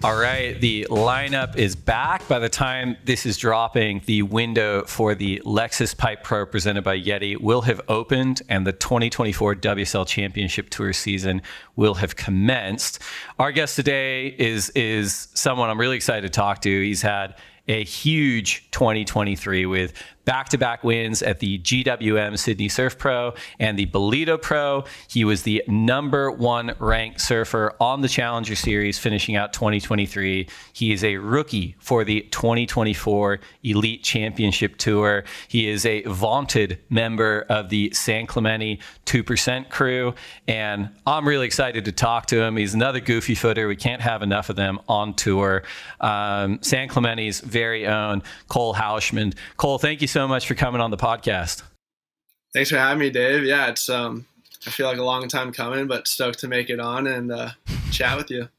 All right, the lineup is back. By the time this is dropping, the window for the Lexus Pipe Pro presented by YETI will have opened, and the 2024 WSL Championship Tour season will have commenced. Our guest today is someone I'm really excited to talk to. He's had a huge 2023 with back-to-back wins at the GWM Sydney Surf Pro and the Bolito Pro. He was the #1 ranked surfer on the Challenger Series, finishing out 2023. He is a rookie for the 2024 Elite Championship Tour. He is a vaunted member of the San Clemente 2% crew, and I'm really excited to talk to him. He's another goofy footer. We can't have enough of them on tour. San Clemente's very own Cole Houshmand. Cole, thank you so much for coming on the podcast. Thanks for having me, Dave. Yeah, it's I feel like a long time coming, but stoked to make it on and chat with you.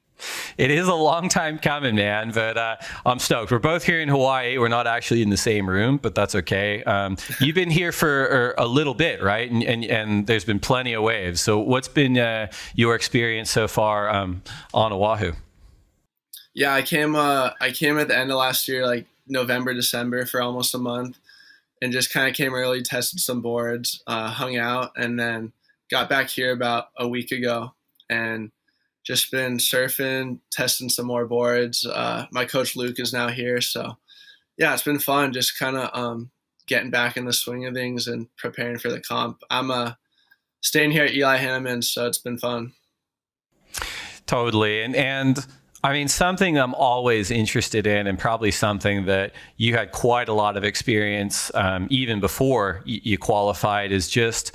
It is a long time coming, man, but I'm stoked. We're both here in Hawaii. We're not actually in the same room, but that's okay. You've been here for a little bit, right? And there's been plenty of waves. So what's been your experience so far on Oahu? Yeah, I came at the end of last year, like November, December, for almost a month, and just kind of came early, tested some boards, hung out, and then got back here about a week ago and just been surfing, testing some more boards. My coach Luke is now here, so yeah, it's been fun just kind of getting back in the swing of things and preparing for the comp. I'm staying here at Eli Hanneman, so it's been fun. Totally. And I mean, something I'm always interested in, and probably something that you had quite a lot of experience even before you qualified, is just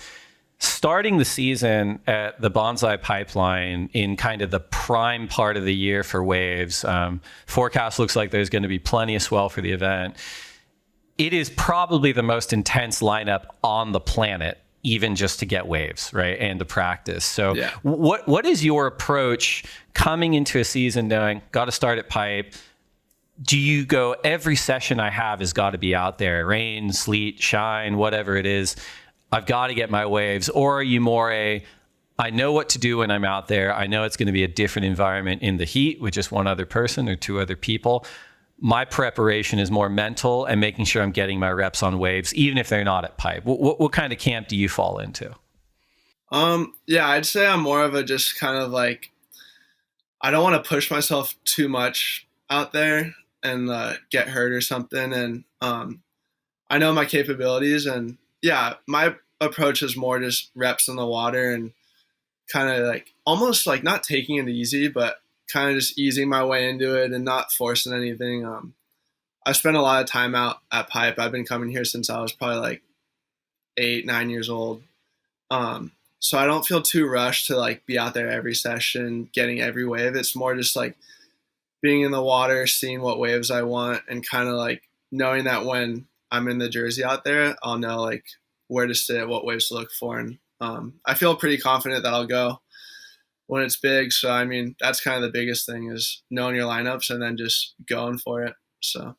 starting the season at the Bonsai Pipeline in kind of the prime part of the year for waves. Forecast looks like there's going to be plenty of swell for the event. It is probably the most intense lineup on the planet, even just to get waves, right, and to practice. So yeah. What is your approach coming into a season knowing, got to start at pipe? Do you go, every session I have has got to be out there, rain, sleet, shine, whatever it is, I've got to get my waves? Or are you more I know what to do when I'm out there. I know it's going to be a different environment in the heat with just one other person or two other people. My preparation is more mental and making sure I'm getting my reps on waves, even if they're not at pipe. What kind of camp do you fall into? Yeah, I'd say I'm more of a just kind of like, I don't want to push myself too much out there and get hurt or something. And I know my capabilities, and yeah, my approach is more just reps in the water and kind of like almost like not taking it easy, but kind of just easing my way into it and not forcing anything. I spent a lot of time out at pipe. I've been coming here since I was probably like 8-9 years old. So I don't feel too rushed to like be out there every session, getting every wave. It's more just like being in the water, seeing what waves I want, and kind of like knowing that when I'm in the jersey out there, I'll know like where to sit, what waves to look for. And I feel pretty confident that I'll go when it's big. So, I mean, that's kind of the biggest thing, is knowing your lineups and then just going for it. So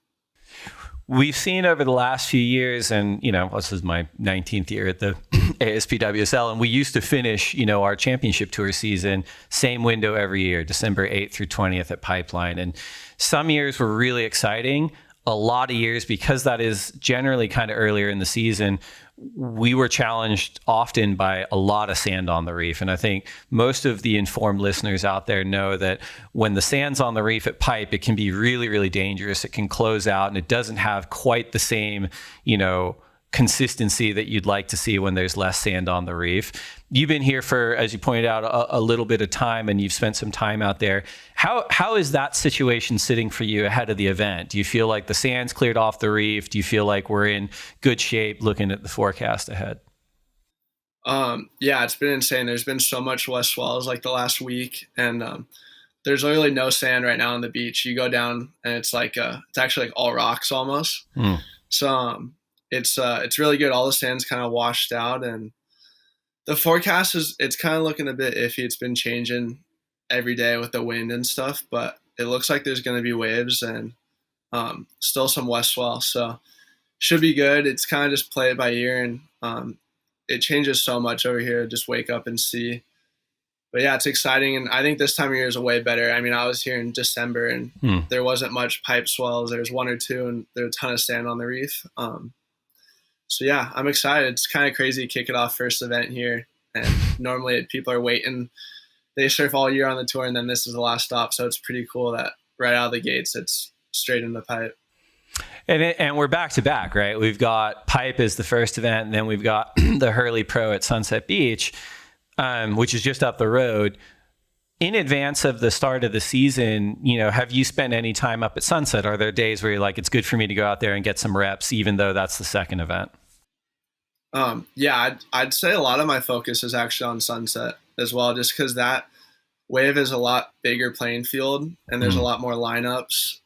we've seen over the last few years, and, you know, this is my 19th year at the ASPWSL, and we used to finish, you know, our championship tour season, same window every year, December 8th through 20th at Pipeline. And some years were really exciting. A lot of years, because that is generally kind of earlier in the season, we were challenged often by a lot of sand on the reef. And I think most of the informed listeners out there know that when the sand's on the reef at pipe, it can be really, really dangerous. It can close out, and it doesn't have quite the same, you know, consistency that you'd like to see when there's less sand on the reef. You've been here for, as you pointed out, a little bit of time, and you've spent some time out there. How is that situation sitting for you ahead of the event? Do you feel like the sand's cleared off the reef? Do you feel like we're in good shape looking at the forecast ahead? Yeah, it's been insane. There's been so much west swells like the last week, and there's literally no sand right now on the beach. You go down and it's like it's actually like all rocks almost. So it's really good. All the sand's kind of washed out, and the forecast it's kind of looking a bit iffy. It's been changing every day with the wind and stuff, but it looks like there's going to be waves and still some west swell. So should be good. It's kind of just play it by ear, and it changes so much over here. Just wake up and see. yeah, it's exciting. And I think this time of year is way better. I mean, I was here in December and there wasn't much pipe swells. There was one or two and there was a ton of sand on the reef. So yeah, I'm excited. It's kind of crazy to kick it off first event here. And normally people are waiting. They surf all year on the tour and then this is the last stop. So it's pretty cool that right out of the gates, it's straight in the pipe. And we're back to back, right? We've got pipe as the first event, and then we've got the Hurley Pro at Sunset Beach, which is just up the road. In advance of the start of the season, have you spent any time up at Sunset? Are there days where you're like, it's good for me to go out there and get some reps, even though that's the second event? Yeah, I'd say a lot of my focus is actually on Sunset as well, just because that wave is a lot bigger playing field and there's a lot more lineups.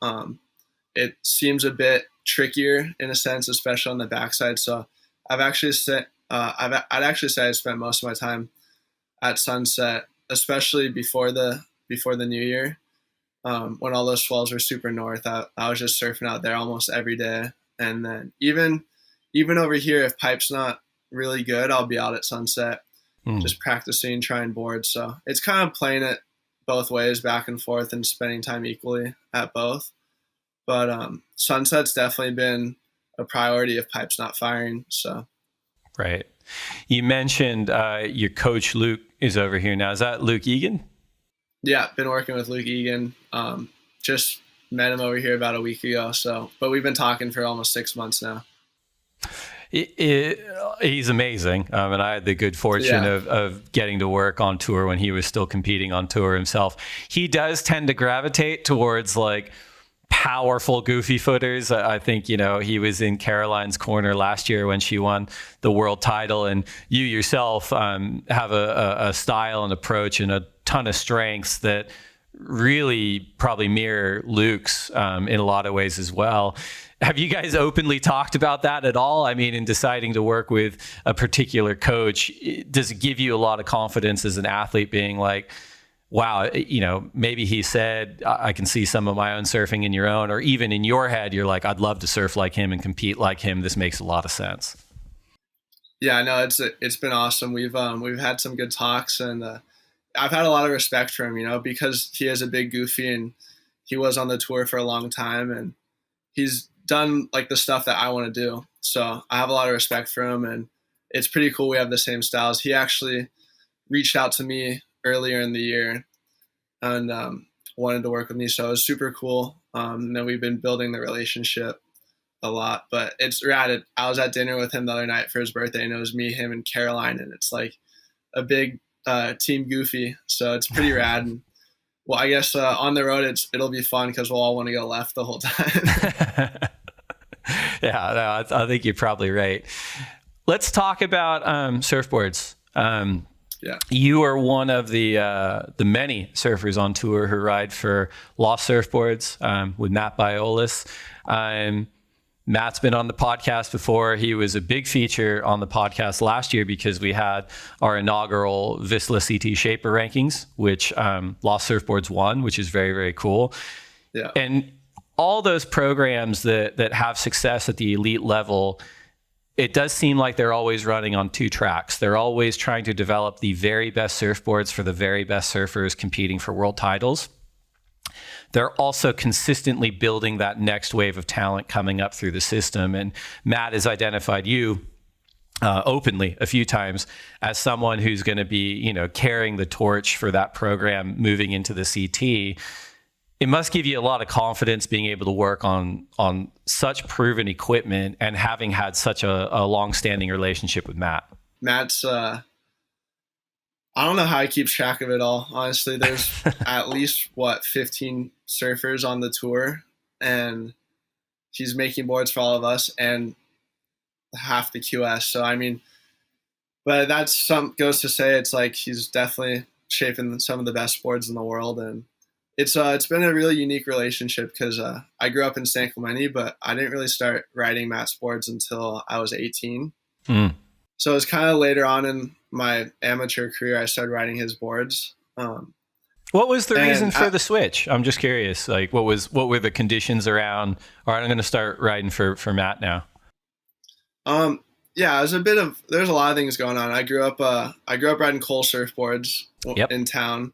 It seems a bit trickier in a sense, especially on the backside. So I'd actually say I spent most of my time at Sunset, especially before the new year, when all those swells were super north. I was just surfing out there almost every day, and then even over here, if pipe's not really good, I'll be out at Sunset, just practicing, trying boards. So it's kind of playing it both ways, back and forth, and spending time equally at both. But Sunset's definitely been a priority if pipe's not firing. So, right. You mentioned your coach Luke is over here now. Is that Luke Egan? Yeah, been working with Luke Egan. Just met him over here about a week ago. But we've been talking for almost 6 months now. He's amazing. And I had the good fortune of getting to work on tour when he was still competing on tour himself. He does tend to gravitate towards like powerful goofy footers. I think, he was in Caroline's corner last year when she won the world title, and you yourself have a style and approach and a ton of strengths that really probably mirror Luke's in a lot of ways as well. Have you guys openly talked about that at all? I mean, in deciding to work with a particular coach, does it give you a lot of confidence as an athlete being like, wow, maybe he said, I can see some of my own surfing in your own, or even in your head, you're like, I'd love to surf like him and compete like him. This makes a lot of sense. Yeah, no, it's been awesome. We've had some good talks, and I've had a lot of respect for him, because he is a big goofy and he was on the tour for a long time and he's done like the stuff that I want to do. So I have a lot of respect for him, and it's pretty cool. We have the same styles. He actually reached out to me earlier in the year and wanted to work with me. So it was super cool. And then we've been building the relationship a lot, but it's rad. I was at dinner with him the other night for his birthday, and it was me, him, and Caroline, and it's like a big team goofy. So it's pretty rad. And well, I guess on the road, it'll be fun because we'll all want to go left the whole time. Yeah, no, I think you're probably right. Let's talk about surfboards. Yeah. You are one of the many surfers on tour who ride for Lost Surfboards with Matt Biolis. Matt's been on the podcast before. He was a big feature on the podcast last year because we had our inaugural Vissla CT Shaper rankings, which Lost Surfboards won, which is very, very cool. Yeah. And all those programs that have success at the elite level, it does seem like they're always running on two tracks. They're always trying to develop the very best surfboards for the very best surfers competing for world titles. They're also consistently building that next wave of talent coming up through the system. And Matt has identified you openly a few times as someone who's going to be, carrying the torch for that program moving into the CT. It must give you a lot of confidence being able to work on such proven equipment and having had such a long-standing relationship with Matt. Matt's, I don't know how he keeps track of it all. Honestly, there's at least 15 surfers on the tour, and he's making boards for all of us and half the QS. So, I mean, but that's goes to say it's like he's definitely shaping some of the best boards in the world. And it's been a really unique relationship because I grew up in San Clemente, but I didn't really start riding Matt's boards until I was 18. So it was kind of later on in my amateur career I started riding his boards. What was the reason for the switch? I'm just curious. Like, what were the conditions around? All right, I'm going to start riding for Matt now. Yeah, there's a lot of things going on. I grew up riding Cole surfboards in town,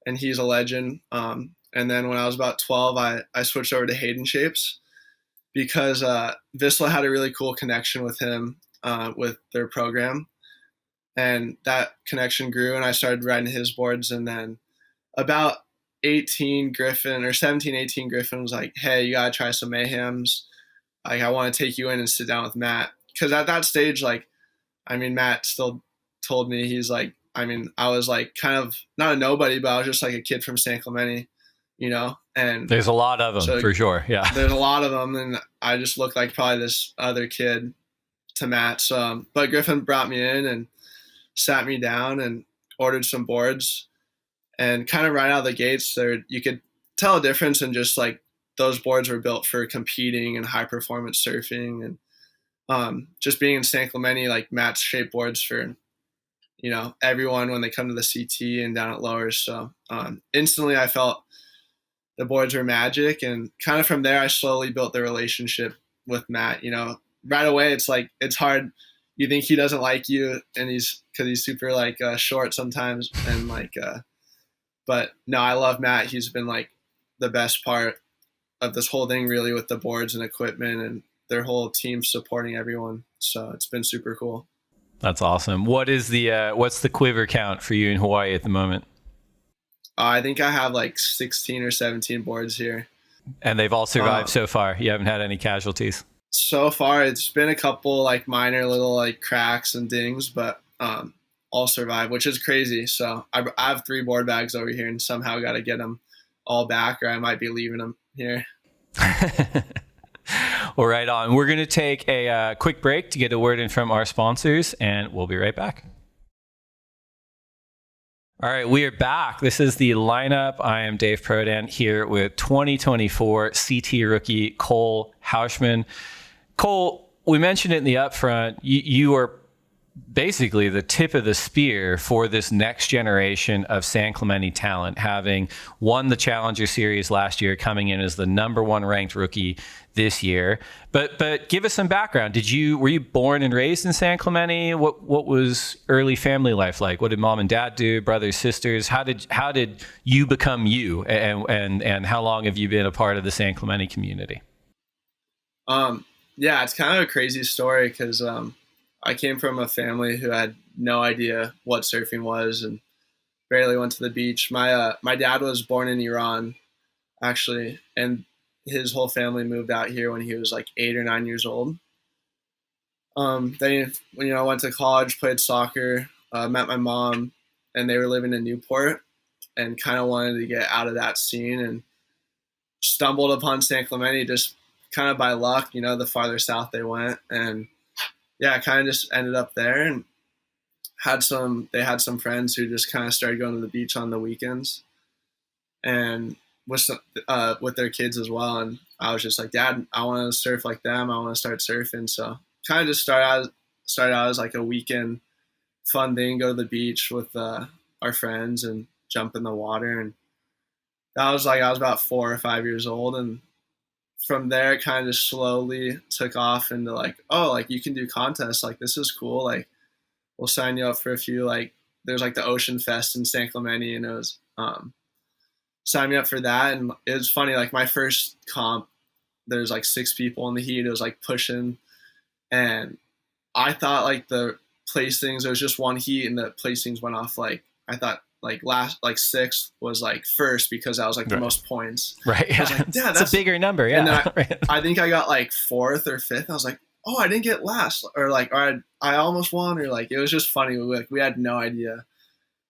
and he's a legend. And then when I was about 12, I switched over to Hayden Shapes because Vissla had a really cool connection with him with their program, and that connection grew, and I started riding his boards. And then about 18 Griffin was like, hey, you gotta try some Mayhems. Like, I want to take you in and sit down with Matt. Because at that stage, like, I mean, Matt still told me, he's like, I mean, I was like kind of not a nobody, but I was just like a kid from San Clemente, you know? And there's a lot of them, so, for sure. Yeah. There's a lot of them. And I just looked like probably this other kid to Matt. So, but Griffin brought me in and sat me down and ordered some boards. And kind of right out of the gates there, you could tell a difference in just like those boards were built for competing and high performance surfing. And just being in San Clemente, like Matt's shape boards for, you know, everyone when they come to the CT and down at Lowers. So instantly I felt the boards were magic. And kind of from there, I slowly built the relationship with Matt. You know, right away, it's like, it's hard. You think he doesn't like you, and because he's super like short sometimes. And like, but no, I love Matt. He's been like the best part of this whole thing, really, with the boards and equipment and their whole team supporting everyone. So it's been super cool. That's awesome. What's the quiver count for you in Hawaii at the moment? I think I have like 16 or 17 boards here. And they've all survived so far? You haven't had any casualties? So far, it's been a couple like minor little like cracks and dings, but all survived, which is crazy. So I have 3 board bags over here and somehow got to get them all back, or I might be leaving them here. Well, right on. We're going to take a quick break to get a word in from our sponsors, and we'll be right back. All right, we are back. This is the lineup. I am Dave Prodan here with 2024 CT rookie Cole Houshmand. Cole, we mentioned it in the upfront. You are basically the tip of the spear for this next generation of San Clemente talent, having won the Challenger Series last year, coming in as the #1 ranked rookie this year. But give us some background. Were you born and raised in San Clemente? What was early family life like? What did mom and dad do? Brothers, sisters? How did you become you? And how long have you been a part of the San Clemente community? Yeah, it's kind of a crazy story because I came from a family who had no idea what surfing was and barely went to the beach. My dad was born in Iran, actually, and his whole family moved out here when he was like 8 or 9 years old. They, went to college, played soccer, met my mom, and they were living in Newport and kind of wanted to get out of that scene and stumbled upon San Clemente just kind of by luck, the farther south they went. And yeah, I kind of just ended up there and they had some friends who just kind of started going to the beach on the weekends and with their kids as well. And I was just like, Dad, I want to surf like them. I want to start surfing. So kind of just started out as like a weekend fun thing, go to the beach with our friends and jump in the water. And that was like, I was about 4 or 5 years old. And from there, it kind of just slowly took off into like, oh, like you can do contests. Like, this is cool. Like, we'll sign you up for a few, like there's like the Ocean Fest in San Clemente, and it was, sign me up for that. And it was funny, like my first comp, there's like 6 people in the heat. It was like pushing. And I thought like the placings, there was just one heat and the placings went off. Like, I thought like last, like 6th was like first because that was like the most points. Right. Yeah. I was like, yeah, that's a bigger number. Yeah. And then I think I got like 4th or 5th. I was like, oh, I didn't get last, or like, or I almost won, or like, it was just funny. We had no idea.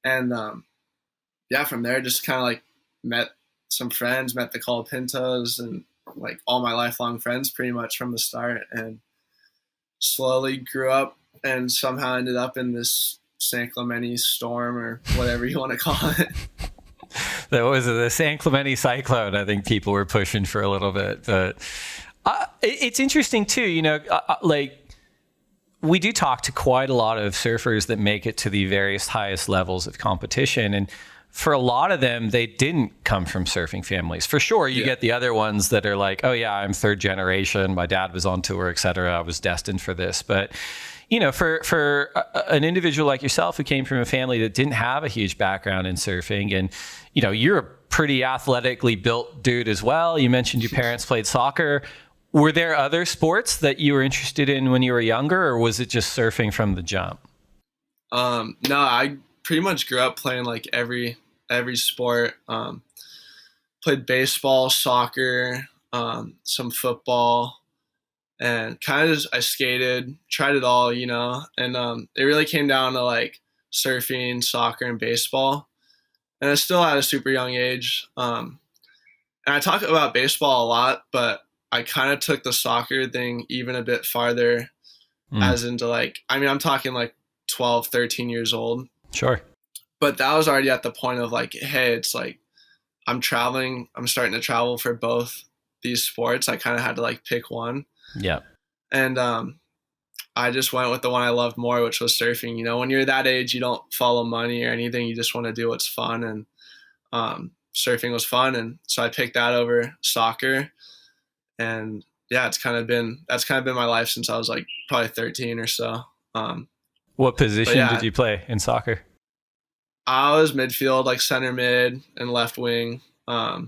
And yeah, from there, just kind of like met some friends, met the Colapintos and like all my lifelong friends pretty much from the start, and slowly grew up and somehow ended up in this San Clemente storm, or whatever you want to call it. That was the San Clemente cyclone. I think people were pushing for a little bit, but it's interesting too. Like we do talk to quite a lot of surfers that make it to the various highest levels of competition, and for a lot of them, they didn't come from surfing families. For sure, you get the other ones that are like, oh yeah, I'm 3rd generation. My dad was on tour, etc. I was destined for this, but an individual like yourself who came from a family that didn't have a huge background in surfing, and you're a pretty athletically built dude as well. You mentioned your parents played soccer. Were there other sports that you were interested in when you were younger, or was it just surfing from the jump? No, I pretty much grew up playing like every sport. Played baseball, soccer, some football, and kind of just I skated, tried it all, and it really came down to like surfing, soccer, and baseball. And I still at a super young age. And I talk about baseball a lot, but I kind of took the soccer thing even a bit farther, as into like, I'm talking like 12, 13 years old. Sure. But that was already at the point of like, hey, it's like I'm starting to travel for both these sports. I kind of had to like pick one. Yeah. And I just went with the one I loved more, which was surfing. When you're that age, you don't follow money or anything. You just want to do what's fun. And surfing was fun. And so I picked that over soccer. And yeah, that's kind of been my life since I was like probably 13 or so. What position did you play in soccer? I was midfield, like center mid and left wing. But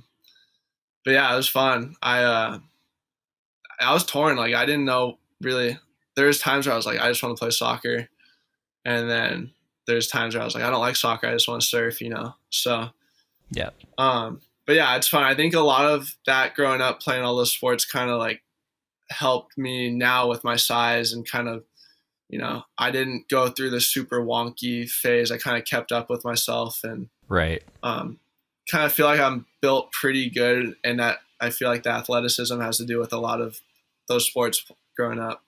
yeah, it was fun. I was torn. Like I didn't know really. There's times where I was like, I just want to play soccer. And then there's times where I was like, I don't like soccer. I just want to surf, So yeah. But yeah, it's fun. I think a lot of that growing up playing all those sports kind of like helped me now with my size and kind of, I didn't go through the super wonky phase. I kind of kept up with myself and right. Kind of feel like I'm built pretty good, and that I feel like the athleticism has to do with a lot of those sports growing up.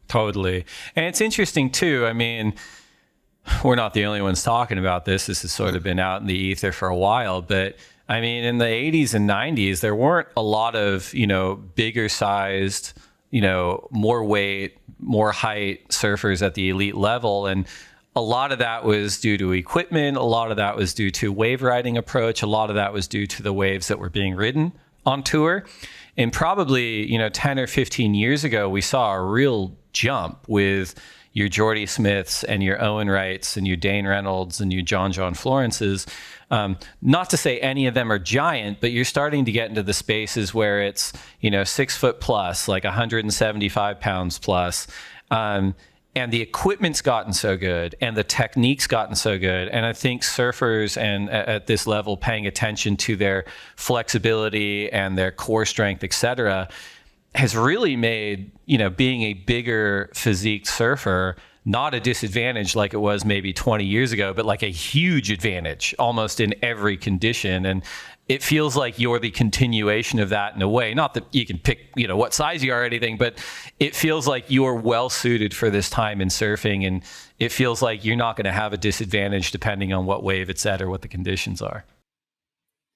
Totally. And it's interesting too. We're not the only ones talking about this. This has sort of been out in the ether for a while, but in the 80s and 90s, there weren't a lot of, bigger sized, more weight, more height surfers at the elite level. And a lot of that was due to equipment. A lot of that was due to wave riding approach. A lot of that was due to the waves that were being ridden on tour. And probably, 10 or 15 years ago, we saw a real jump with your Jordy Smiths and your Owen Wrights and your Dane Reynolds and your John Florences. Not to say any of them are giant, but you're starting to get into the spaces where it's, 6 foot plus, like 175 pounds plus. And the equipment's gotten so good and the technique's gotten so good. And I think surfers and at this level paying attention to their flexibility and their core strength, et cetera, has really made, being a bigger physique surfer not a disadvantage like it was maybe 20 years ago, but like a huge advantage almost in every condition. And it feels like you're the continuation of that in a way. Not that you can pick, what size you are or anything, but it feels like you're well suited for this time in surfing. And it feels like you're not going to have a disadvantage depending on what wave it's at or what the conditions are.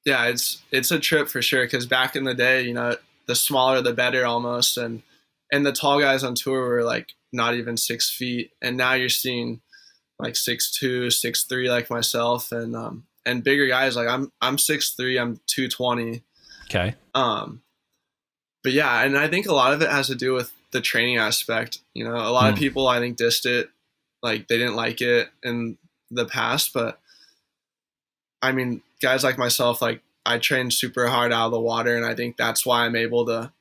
Yeah, it's a trip for sure. Cause back in the day, the smaller, the better almost. And the tall guys on tour were like not even 6 feet. And now you're seeing like 6'2", 6'3", like myself. And bigger guys, like I'm 6'3", I'm 220. Okay. But yeah, and I think a lot of it has to do with the training aspect. A lot of people I think dissed it, like they didn't like it in the past. But guys like myself, like I train super hard out of the water, and I think that's why I'm able to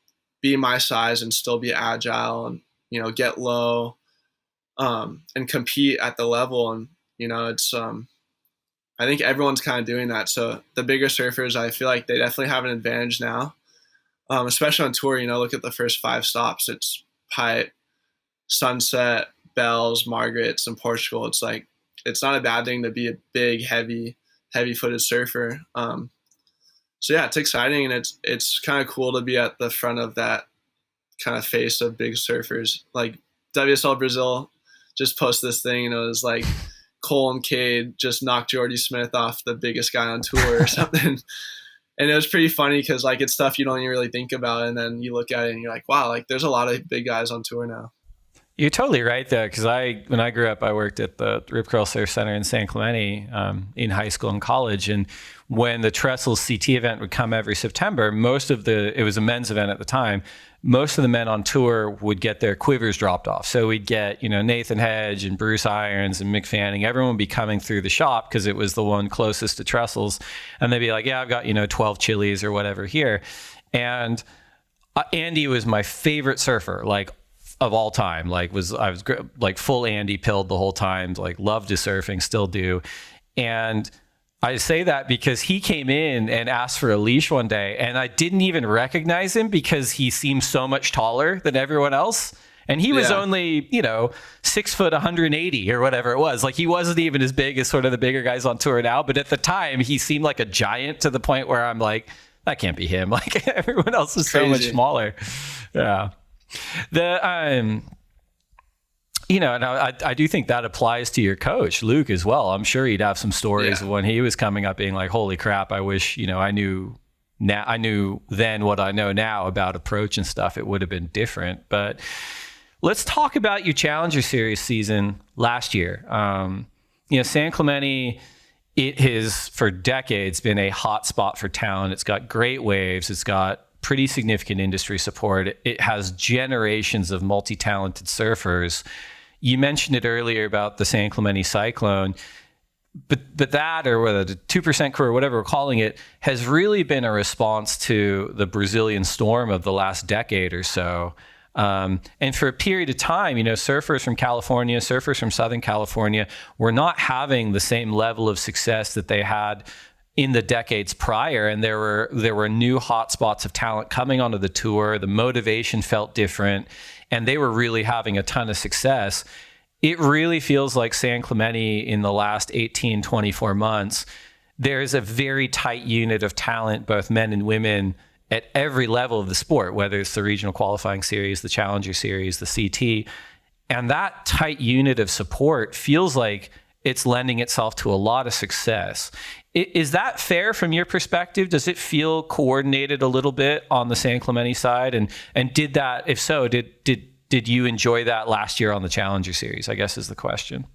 be my size and still be agile and get low, and compete at the level. And it's I think everyone's kind of doing that. So the bigger surfers, I feel like they definitely have an advantage now, especially on tour. Look at the first 5 stops. It's Pipe, Sunset, Bells, Margaret's, and Portugal. It's like it's not a bad thing to be a big, heavy-footed surfer. So yeah, it's exciting, and it's kind of cool to be at the front of that kind of face of big surfers. Like WSL Brazil just posted this thing, and it was like Cole and Cade just knocked Jordy Smith off the biggest guy on tour or something. And it was pretty funny because like it's stuff you don't even really think about, and then you look at it and you're like, wow, like there's a lot of big guys on tour now. You're totally right though, because when I grew up, I worked at the Rip Curl Surf Center in San Clemente in high school and college, and when the Trestles CT event would come every September, it was a men's event at the time, most of the men on tour would get their quivers dropped off. So we'd get, Nathan Hedge and Bruce Irons and Mick Fanning, everyone would be coming through the shop because it was the one closest to Trestles, and they'd be like, yeah, I've got 12 chilies or whatever here. And Andy was my favorite surfer, like of all time. I was like full Andy pilled the whole time, like loved his surfing, still do. And I say that because he came in and asked for a leash one day, and I didn't even recognize him because he seemed so much taller than everyone else. And he was only, 6 foot, 180 or whatever it was. Like, he wasn't even as big as sort of the bigger guys on tour now. But at the time, he seemed like a giant to the point where I'm like, that can't be him. Like, everyone else is so much smaller. Yeah. And I do think that applies to your coach, Luke, as well. I'm sure he'd have some stories of when he was coming up being like, holy crap, I wish, I knew then what I know now about approach and stuff. It would have been different. But let's talk about your Challenger Series season last year. San Clemente, it has for decades been a hot spot for talent. It's got great waves. It's got pretty significant industry support. It has generations of multi-talented surfers. You mentioned it earlier about the San Clemente Cyclone, but that, or whether the 2% crew or whatever we're calling it, has really been a response to the Brazilian storm of the last decade or so. And for a period of time, surfers from California, surfers from Southern California were not having the same level of success that they had in the decades prior, and there were new hotspots of talent coming onto the tour. The motivation felt different, and they were really having a ton of success. It really feels like San Clemente in the last 18, 24 months, there's a very tight unit of talent, both men and women, at every level of the sport, whether it's the regional qualifying series, the Challenger Series, the CT. And that tight unit of support feels like it's lending itself to a lot of success. Is that fair from your perspective? Does it feel coordinated a little bit on the San Clemente side? And did that, if so, did you enjoy that last year on the Challenger Series, I guess is the question.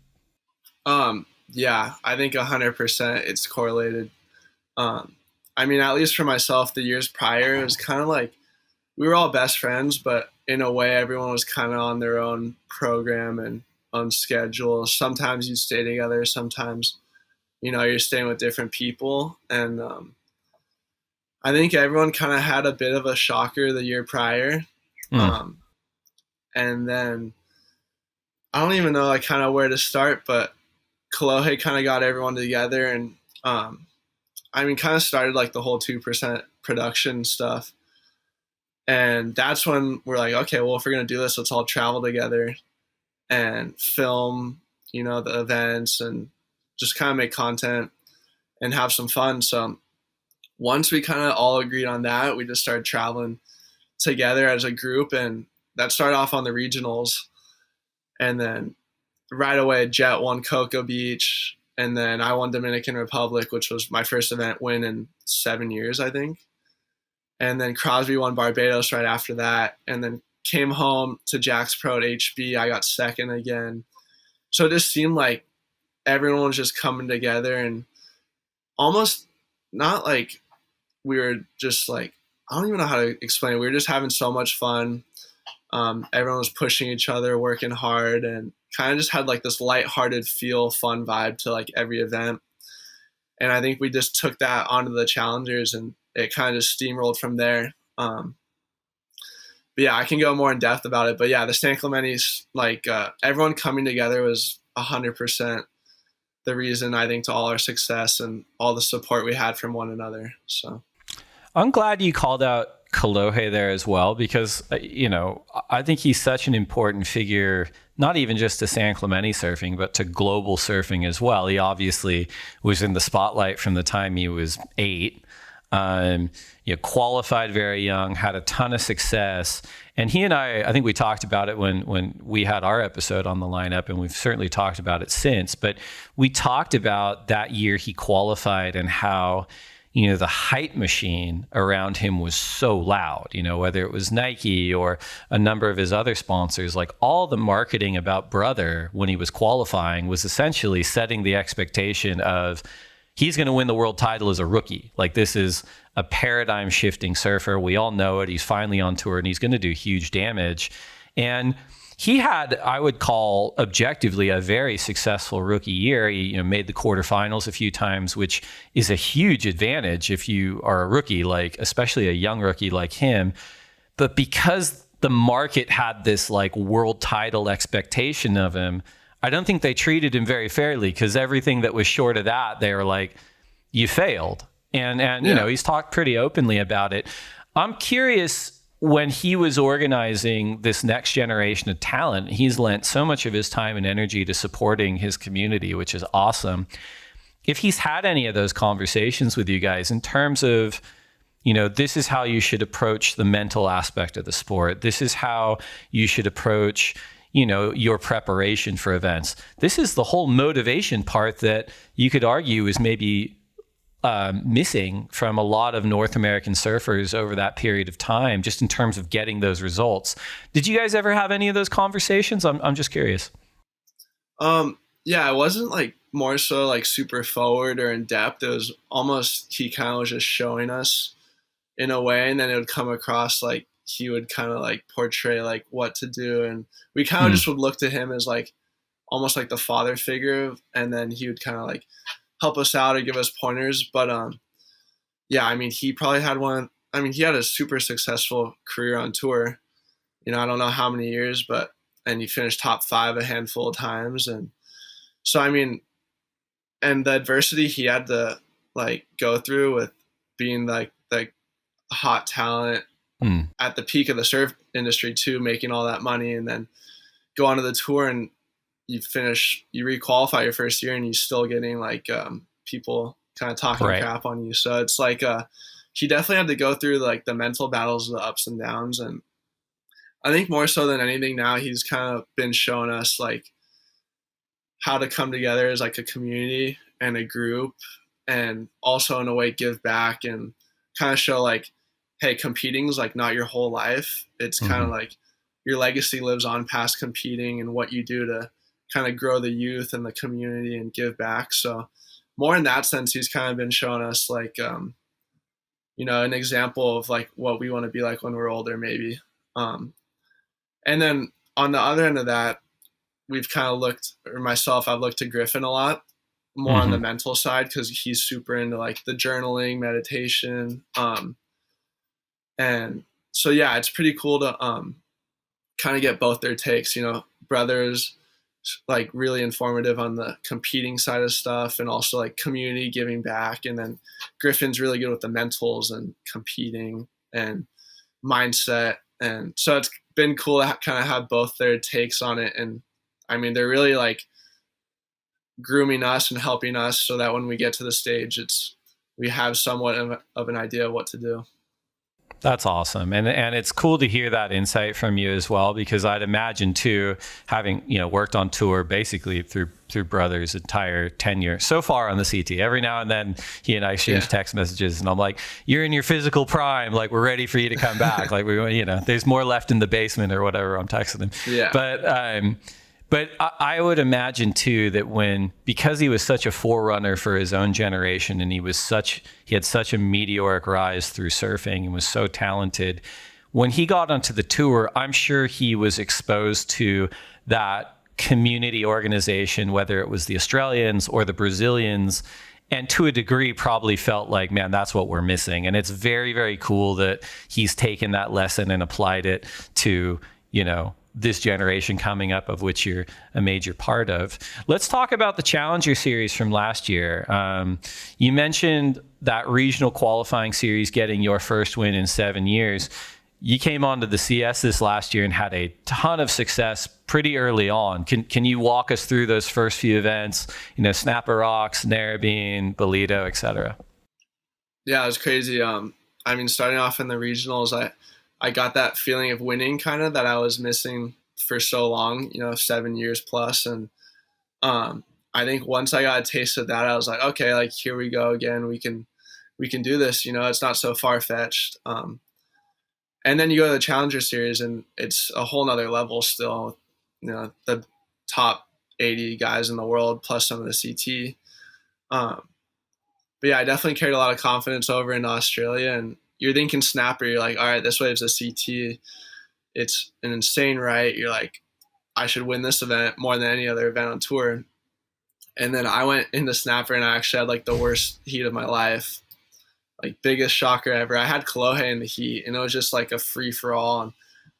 Yeah, I think 100% it's correlated. At least for myself, the years prior, it was kind of like we were all best friends, but in a way, everyone was kind of on their own program and on schedule. Sometimes you stay together, sometimes you're staying with different people. And I think everyone kind of had a bit of a shocker the year prior. And then I don't even know kind of where to start, but Kolohe kind of got everyone together and kind of started like the whole 2% production stuff. And that's when we're like, okay, well, if we're going to do this, let's all travel together and film, the events and just kind of make content and have some fun. So once we kind of all agreed on that, we just started traveling together as a group, and that started off on the regionals. And then right away, Jet won Cocoa Beach, and then I won Dominican Republic, which was my first event win in 7 years, I think. And then Crosby won Barbados right after that, and then came home to Jack's Pro at HB. I got second again. So it just seemed like everyone was just coming together, and almost not like we were just like, I don't even know how to explain it. We were just having so much fun. Everyone was pushing each other, working hard, and kind of just had like this lighthearted feel, fun vibe to like every event. And I think we just took that onto the Challengers, and it kind of just steamrolled from there. But yeah, I can go more in depth about it. But yeah, the San Clemente's, everyone coming together was 100% the reason, I think, to all our success and all the support we had from one another. So I'm glad you called out Kolohe there as well, because, I think he's such an important figure, not even just to San Clemente surfing, but to global surfing as well. He obviously was in the spotlight from the time he was 8. Qualified very young, had a ton of success. And he and I think we talked about it when we had our episode on the lineup, and we've certainly talked about it since. But we talked about that year he qualified and how, the hype machine around him was so loud, whether it was Nike or a number of his other sponsors, like all the marketing about Brother when he was qualifying was essentially setting the expectation of he's going to win the world title as a rookie. Like, this is a paradigm shifting surfer. We all know it. He's finally on tour and he's going to do huge damage. And he had, I would call objectively, a very successful rookie year. He made the quarterfinals a few times, which is a huge advantage if you are a rookie, like especially a young rookie like him. But because the market had this like world title expectation of him, I don't think they treated him very fairly, because everything that was short of that, they were like, you failed. And he's talked pretty openly about it. I'm curious, when he was organizing this next generation of talent, he's lent so much of his time and energy to supporting his community, which is awesome. If he's had any of those conversations with you guys in terms of, this is how you should approach the mental aspect of the sport. This is how you should approach, your preparation for events. This is the whole motivation part that you could argue is maybe missing from a lot of North American surfers over that period of time, just in terms of getting those results. Did you guys ever have any of those conversations? I'm just curious. Yeah, it wasn't like more so like super forward or in depth. It was almost, he kind of was just showing us in a way, and then it would come across like he would kind of like portray like what to do, and we kind of just would look to him as like almost like the father figure, and then he would kind of like help us out or give us pointers. But yeah, I mean, he probably had he had a super successful career on tour. I don't know how many years, and he finished top 5 a handful of times. And so, I mean, and the adversity he had to like go through with being like hot talent at the peak of the surf industry too, making all that money, and then go onto the tour and you re-qualify your first year and you're still getting like people kind of talking crap on you. So it's like he definitely had to go through like the mental battles, the ups and downs. And I think more so than anything now, he's kind of been showing us like how to come together as like a community and a group, and also in a way give back and kind of show like, hey, competing is like not your whole life. It's kind of like your legacy lives on past competing, and what you do to kind of grow the youth and the community and give back. So more in that sense, he's kind of been showing us like, an example of like what we want to be like when we're older, maybe. And then on the other end of that, we've kind of I've looked to Griffin a lot more on the mental side, because he's super into like the journaling, meditation. And so, yeah, it's pretty cool to kind of get both their takes. Brothers like really informative on the competing side of stuff, and also like community giving back. And then Griffin's really good with the mentals and competing and mindset. And so it's been cool to kind of have both their takes on it. And I mean, they're really like grooming us and helping us so that when we get to the stage, we have somewhat of an idea of what to do. That's awesome. And it's cool to hear that insight from you as well, because I'd imagine too, having, worked on tour basically through Brother's entire tenure so far on the CT, every now and then he and I exchange text messages, and I'm like, you're in your physical prime. Like, we're ready for you to come back. Like, there's more left in the basement or whatever. I'm texting him. Yeah. But I would imagine too that because he was such a forerunner for his own generation, and he had such a meteoric rise through surfing and was so talented, when he got onto the tour, I'm sure he was exposed to that community organization, whether it was the Australians or the Brazilians, and to a degree probably felt like, man, that's what we're missing. And it's very, very cool that he's taken that lesson and applied it to, this generation coming up, of which you're a major part of. Let's talk about the Challenger Series from last year. You mentioned that regional qualifying series, getting your first win in 7 years. You came onto the CS this last year and had a ton of success pretty early on. Can you walk us through those first few events? Snapper Rocks, Narrabeen, Bolito, etc. Yeah, it was crazy. Starting off in the regionals, I got that feeling of winning kind of that I was missing for so long, 7 years plus. And I think once I got a taste of that, I was like, okay, like here we go again. We can we can do this. It's not so far fetched. And then you go to the Challenger Series, and it's a whole nother level still. The top 80 guys in the world plus some of the CT. But yeah, I definitely carried a lot of confidence over in Australia. And you're thinking snapper, you're like, all right, this wave's a CT. It's an insane right. You're like, I should win this event more than any other event on tour. And then I went into snapper, and I actually had like the worst heat of my life. Like, biggest shocker ever. I had Kolohe in the heat, and it was just like a free for all. And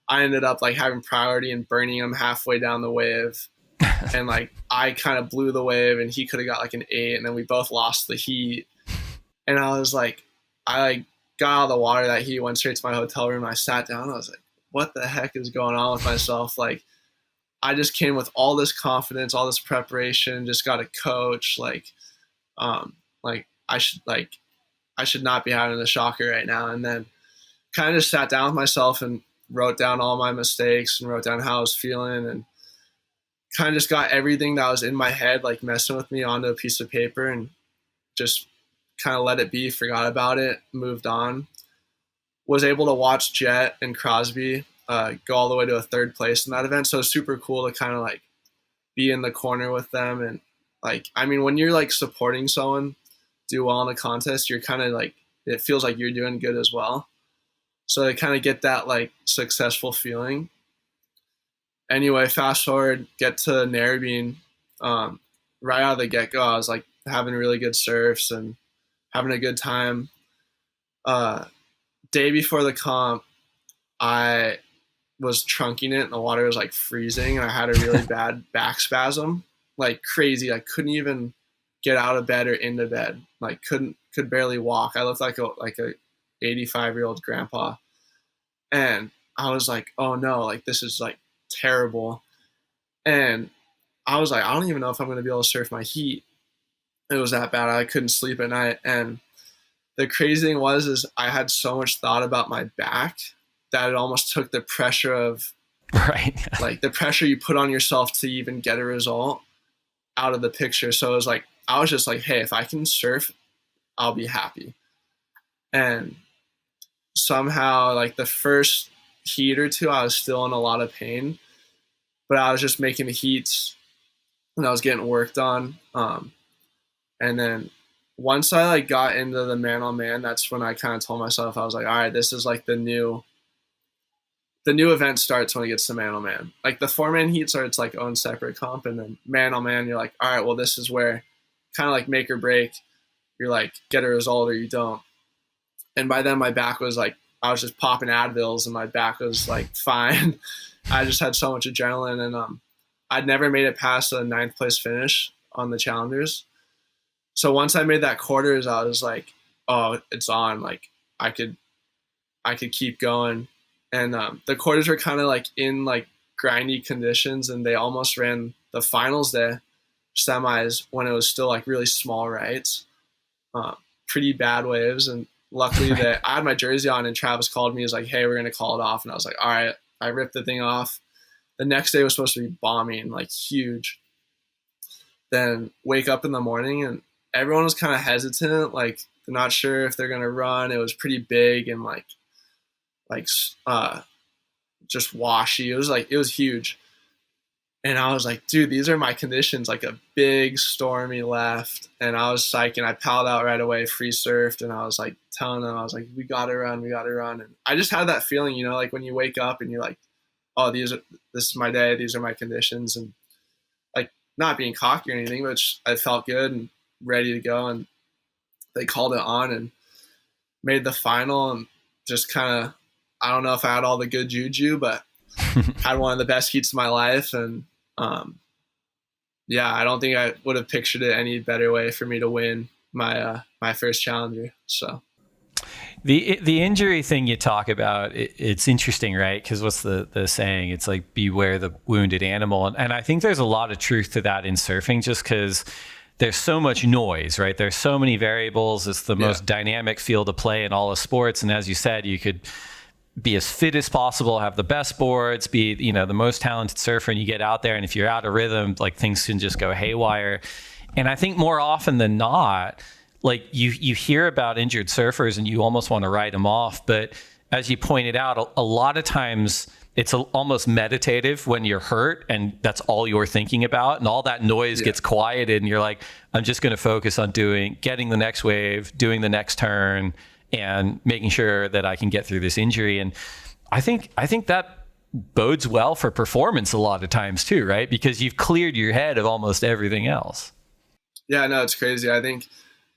I ended up like having priority and burning him halfway down the wave. And like, I kind of blew the wave, and he could have got like an 8, and then we both lost the heat. And I was like, I like got out of the water that heat, went straight to my hotel room, and I sat down, and I was like, what the heck is going on with myself? Like, I just came with all this confidence, all this preparation, just got a coach. I should not be having a shocker right now. And then kind of just sat down with myself and wrote down all my mistakes and wrote down how I was feeling, and kind of just got everything that was in my head, like messing with me, onto a piece of paper, and just kind of let it be, forgot about it, moved on. Was able to watch Jet and Crosby go all the way to a 3rd place in that event. So it was super cool to kind of like be in the corner with them. And like, I mean, when you're like supporting someone do well in a contest, you're kind of like, it feels like you're doing good as well. So I kind of get that like successful feeling. Anyway, fast forward, get to Narrabeen. Right out of the get-go, I was like having really good surfs and having a good time. Day before the comp, I was trunking it, and the water was like freezing, and I had a really bad back spasm, like crazy. I couldn't even get out of bed or into bed. Like could barely walk. I looked like a 85-year-old grandpa. And I was like, oh no, like this is like terrible. And I was like, I don't even know if I'm going to be able to surf my heat. It was that bad. I couldn't sleep at night. And the crazy thing is I had so much thought about my back that it almost took the pressure of like the pressure you put on yourself to even get a result out of the picture. So it was like, I was just like, hey, if I can surf, I'll be happy. And somehow like the first heat or two, I was still in a lot of pain, but I was just making the heats and I was getting worked on. And then once I like got into the man on man, that's when I kind of told myself, I was like, all right, this is like the new event starts when it gets to man on man. Like the 4-man heats are its like own separate comp, and then man on man, you're like, all right, well, this is where kind of like make or break. You're like, get a result or you don't. And by then my back was like, I was just popping Advils and my back was like fine. I just had so much adrenaline, and I'd never made it past a 9th place finish on the Challengers. So once I made that quarters, I was like, oh, it's on. Like I could keep going. And the quarters were kind of like in like grindy conditions, and they almost ran the finals day semis when it was still like really small rights, pretty bad waves. And luckily that I had my jersey on, and Travis called me. He was like, hey, we're going to call it off. And I was like, all right. I ripped the thing off. The next day was supposed to be bombing, like huge. Then wake up in the morning, and everyone was kind of hesitant. Like they're not sure if they're going to run. It was pretty big and like just washy. It was huge. And I was like, dude, these are my conditions, like a big stormy left. And I was psyched, and I paddled out right away, free surfed. And I was like telling them, I was like, we got to run. And I just had that feeling, like when you wake up and you're like, oh, this is my day. These are my conditions. And like not being cocky or anything, but I felt good and ready to go. And they called it on and made the final, and just kind of, I don't know if I had all the good juju, but had one of the best heats of my life. And I don't think I would have pictured it any better way for me to win my first Challenger. So the injury thing you talk about, it's interesting, right? Because what's the saying? It's like, beware the wounded animal. And I think there's a lot of truth to that in surfing, just because there's so much noise, right? There's so many variables. It's the most dynamic field to play in all of sports. And as you said, you could be as fit as possible, have the best boards, be, the most talented surfer, and you get out there, and if you're out of rhythm, like things can just go haywire. And I think more often than not, like you hear about injured surfers and you almost want to write them off. But as you pointed out, a lot of times it's almost meditative when you're hurt and that's all you're thinking about, and all that noise gets quieted and you're like, I'm just going to focus on getting the next wave, doing the next turn, and making sure that I can get through this injury. And I think that bodes well for performance a lot of times too, right? Because you've cleared your head of almost everything else. Yeah, no, it's crazy. I think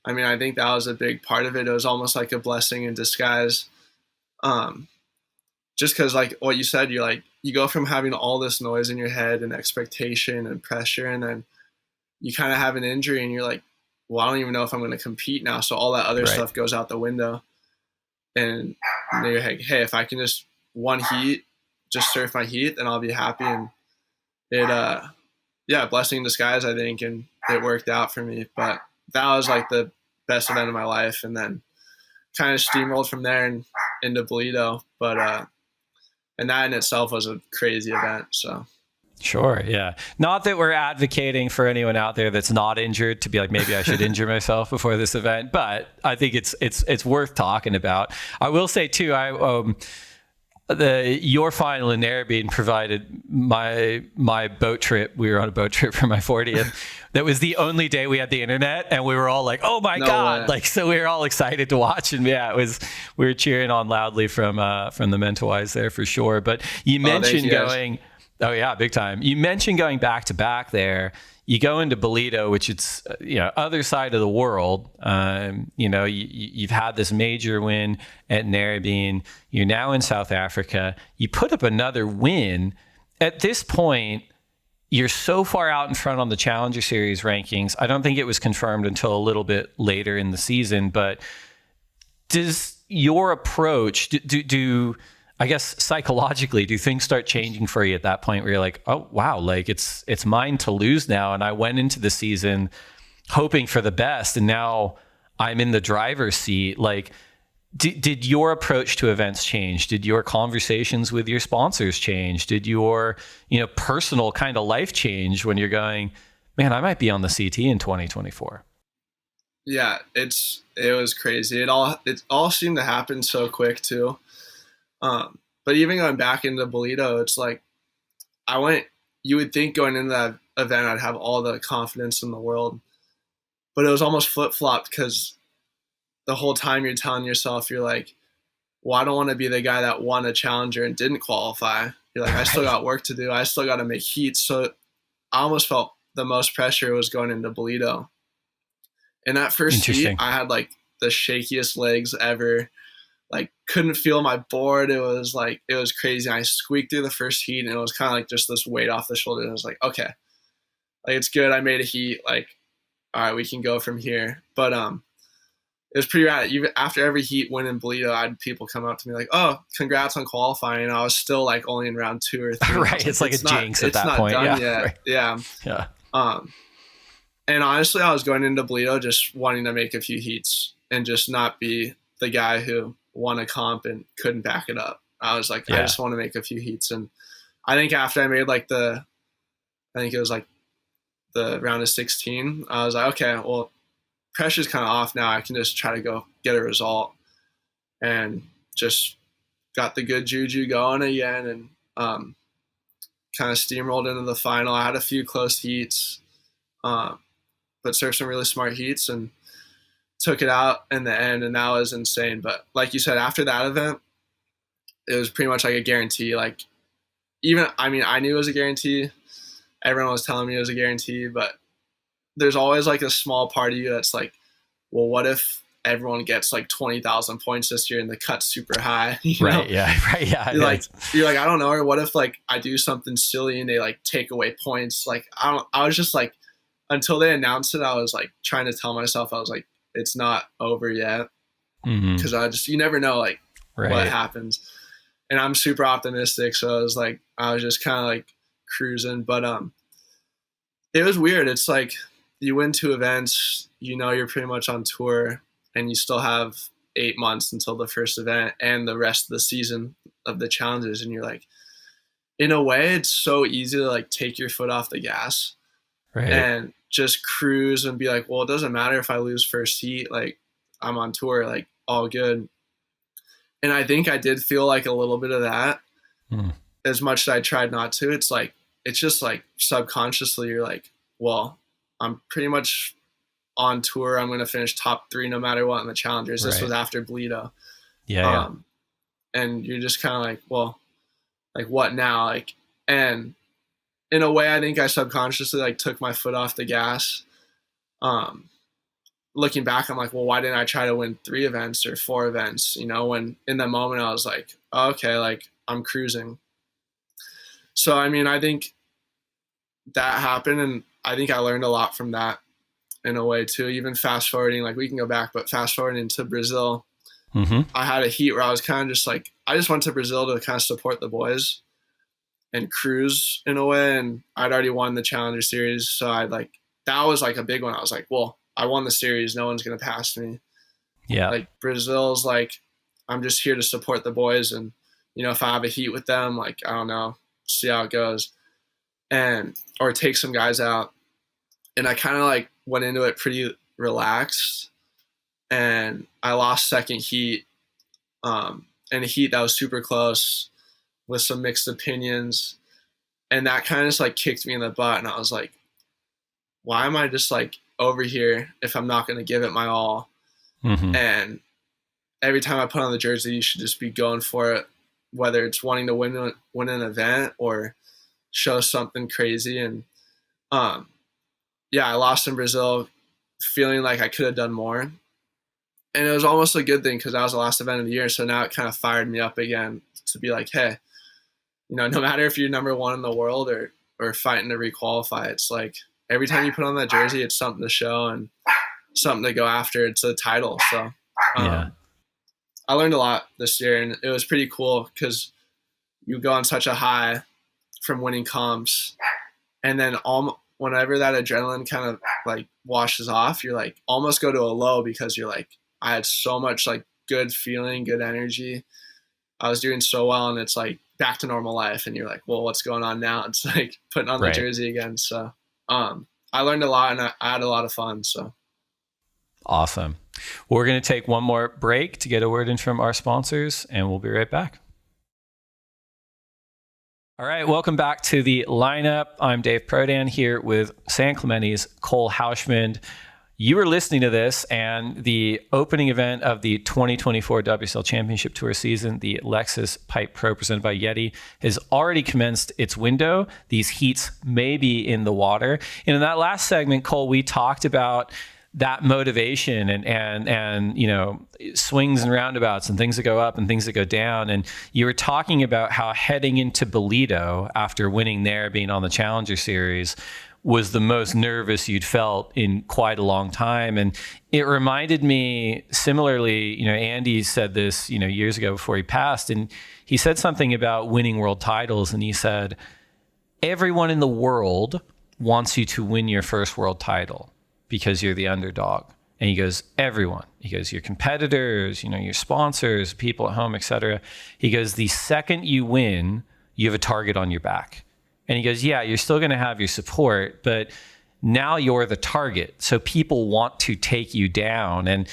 that was a big part of it. It was almost like a blessing in disguise. Just because, like what you said, you're like, you go from having all this noise in your head and expectation and pressure, and then you kind of have an injury and you're like, well, I don't even know if I'm going to compete now. So all that other stuff goes out the window. And you're like, hey, if I can just one heat, just surf my heat, then I'll be happy. And it, blessing in disguise, I think. And it worked out for me. But that was like the best event of my life. And then kind of steamrolled from there and into Bolito. But, and that in itself was a crazy event. So. Sure. Yeah. Not that we're advocating for anyone out there that's not injured to be like, maybe I should injure myself before this event, but I think it's worth talking about. I will say too, your final in Narrabeen provided my boat trip. We were on a boat trip for my 40th. That was the only day we had the internet, and we were all like, "Oh my God!" Like, so we were all excited to watch, and yeah, we were cheering on loudly from the Mentawais there for sure. But you mentioned going. Oh yeah, big time. You mentioned going back to back there. You go into Bolito, which it's other side of the world. You've had this major win at Narrabeen. You're now in South Africa. You put up another win. At this point, you're so far out in front on the Challenger Series rankings. I don't think it was confirmed until a little bit later in the season. But does your approach do I guess psychologically, do things start changing for you at that point where you're like, oh, wow, like it's mine to lose now. And I went into the season hoping for the best, and now I'm in the driver's seat. Like, did your approach to events change? Did your conversations with your sponsors change? Did your, personal kind of life change when you're going, man, I might be on the CT in 2024? Yeah, it was crazy. It all seemed to happen so quick too. But even going back into Bolito, it's like you would think going into that event, I'd have all the confidence in the world, but it was almost flip-flopped because the whole time you're telling yourself, you're like, well, I don't want to be the guy that won a challenger and didn't qualify. You're like, I still got work to do. I still got to make heats. So I almost felt the most pressure was going into Bolito. In that first heat, I had like the shakiest legs ever. Like, couldn't feel my board. It was crazy. I squeaked through the first heat, and it was kind of like just this weight off the shoulder. And I was like, okay, like, it's good. I made a heat. Like, all right, we can go from here. But it was pretty rad. Even after every heat win in Bolito, I had people come up to me like, oh, congrats on qualifying. And I was still like only in round 2 or 3. Right. It's like a jinx at that point. Yeah. Right. Yeah. And honestly, I was going into Bolito just wanting to make a few heats and just not be the guy who won a comp and couldn't back it up. I was like, I just want to make a few heats. And I think after I made I think it was like the round of 16, I was like, okay, well, pressure's kind of off now. I can just try to go get a result, and just got the good juju going again, and kind of steamrolled into the final. I had a few close heats, but surfed some really smart heats and took it out in the end, and that was insane. But like you said, after that event, it was pretty much like a guarantee. Like, I knew it was a guarantee. Everyone was telling me it was a guarantee, but there's always like a small part of you that's like, well, what if everyone gets like 20,000 points this year and the cut's super high? Right. Yeah. Right. Yeah. You're like, I don't know. Or what if like I do something silly and they like take away points? Like, I was just like, until they announced it, I was like trying to tell myself, I was like, it's not over yet. Because you never know like what happens. And I'm super optimistic. So I was just kind of like cruising, but it was weird. It's like you win 2 events, you're pretty much on tour, and you still have 8 months until the first event and the rest of the season of the challenges. And you're like, in a way, it's so easy to like take your foot off the gas. Right. And just cruise and be like, well, it doesn't matter if I lose first heat. Like, I'm on tour, like, all good. And I think I did feel like a little bit of that. As much as I tried not to. It's like, it's just like subconsciously you're like, well, I'm pretty much on tour. I'm going to finish top 3 no matter what in the challengers. This was after Bleedo. Yeah. And you're just kind of like, well, like, what now? Like, and in a way, I think I subconsciously like took my foot off the gas. Looking back, I'm like, well, why didn't I try to win 3 events or 4 events? You know, when in that moment I was like, oh, okay, like, I'm cruising. So, I mean, I think that happened, and I think I learned a lot from that in a way too. Even fast forwarding, like, we can go back, but fast forwarding to Brazil, I had a heat where I was kind of just like, I just went to Brazil to kind of support the boys and cruise in a way. And I'd already won the Challenger Series. So that was like a big one. I was like, well, I won the series. No one's going to pass me. Yeah. Like, Brazil's like, I'm just here to support the boys. And, you know, if I have a heat with them, like, I don't know, see how it goes. Or take some guys out. And I kind of like went into it pretty relaxed. And I lost second heat, in a heat that was super close with some mixed opinions. And that kind of just like kicked me in the butt. And I was like, why am I just like over here if I'm not going to give it my all? And every time I put on the jersey, you should just be going for it, whether it's wanting to win an event or show something crazy. And I lost in Brazil feeling like I could have done more. And it was almost a good thing because that was the last event of the year. So now it kind of fired me up again to be like, hey, you know, no matter if you're number 1 in the world or fighting to requalify, it's like every time you put on that jersey, it's something to show and something to go after. It's a title. So I learned a lot this year, and it was pretty cool because you go on such a high from winning comps, and then whenever that adrenaline kind of like washes off, you're like almost go to a low because you're like, I had so much like good feeling, good energy. I was doing so well, and it's like back to normal life. And you're like, well, what's going on now? It's like putting on the jersey again. So I learned a lot, and I had a lot of fun. So awesome. We're going to take one more break to get a word in from our sponsors, and we'll be right back. All right, welcome back to the lineup. I'm Dave Prodan here with San Clemente's Cole Houshmand. You were listening to this, and the opening event of the 2024 WSL Championship Tour season, the Lexus Pipe Pro presented by YETI, has already commenced its window. These heats may be in the water. And in that last segment, Cole, we talked about that motivation and you know, swings and roundabouts and things that go up and things that go down. And you were talking about how heading into Bleedo after winning there, being on the Challenger Series, was the most nervous you'd felt in quite a long time. And it reminded me similarly, you know, Andy said this, you know, years ago before he passed, and he said something about winning world titles. And he said, everyone in the world wants you to win your first world title because you're the underdog. And he goes, everyone. He goes, your competitors, you know, your sponsors, people at home, etc. He goes, the second you win, you have a target on your back. And he goes, yeah, you're still going to have your support, but now you're the target. So people want to take you down. And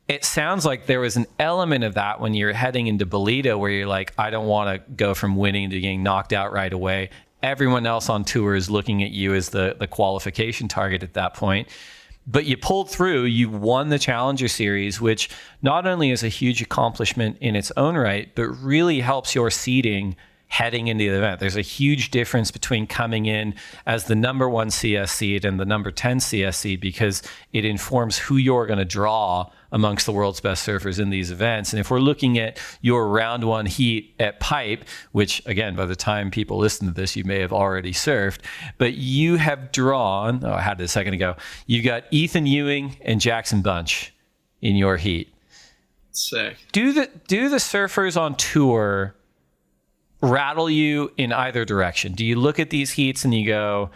it sounds like there was an element of that when you're heading into Bleedo where you're like, I don't want to go from winning to getting knocked out right away. Everyone else on tour is looking at you as the qualification target at that point. But you pulled through, you won the Challenger Series, which not only is a huge accomplishment in its own right, but really helps your seeding heading into the event. There's a huge difference between coming in as the number 1 CS seed and the number 10 CS seed because it informs who you're going to draw amongst the world's best surfers in these events. And if we're looking at your round 1 heat at Pipe, which again, by the time people listen to this, you may have already surfed, but you have drawn, I had it a second ago, you got Ethan Ewing and Jackson Bunch in your heat. Sick. Do the surfers on tour rattle you in either direction? Do you look at these heats and you go,